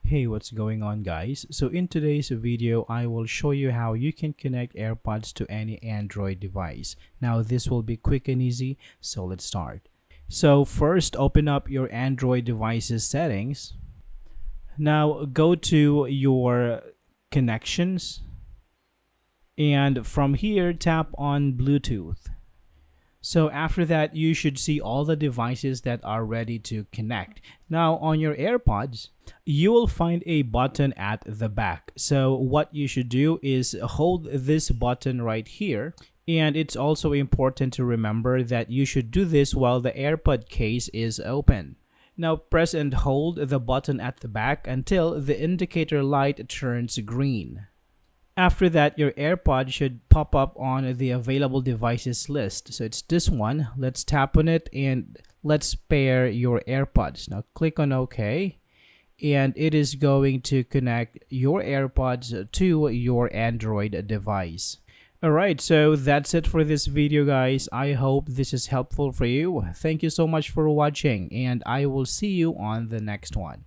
Hey, what's going on guys? So in today's video, I will show you how you can connect AirPods to any Android device. Now this will be quick and easy, so let's start. So first, open up your Android device's settings. Now go to your connections, and from here tap on Bluetooth. So after that, you should see all the devices that are ready to connect. Now on your AirPods, you will find a button at the back. So what you should do is hold this button right here. And it's also important to remember that you should do this while the AirPod case is open. Now press and hold the button at the back until the indicator light turns green. After that, your AirPod should pop up on the available devices list. So it's this one. Let's tap on it and let's pair your AirPods. Now click on OK. And it is going to connect your AirPods to your Android device. Alright, so that's it for this video guys. I hope this is helpful for you. Thank you so much for watching and I will see you on the next one.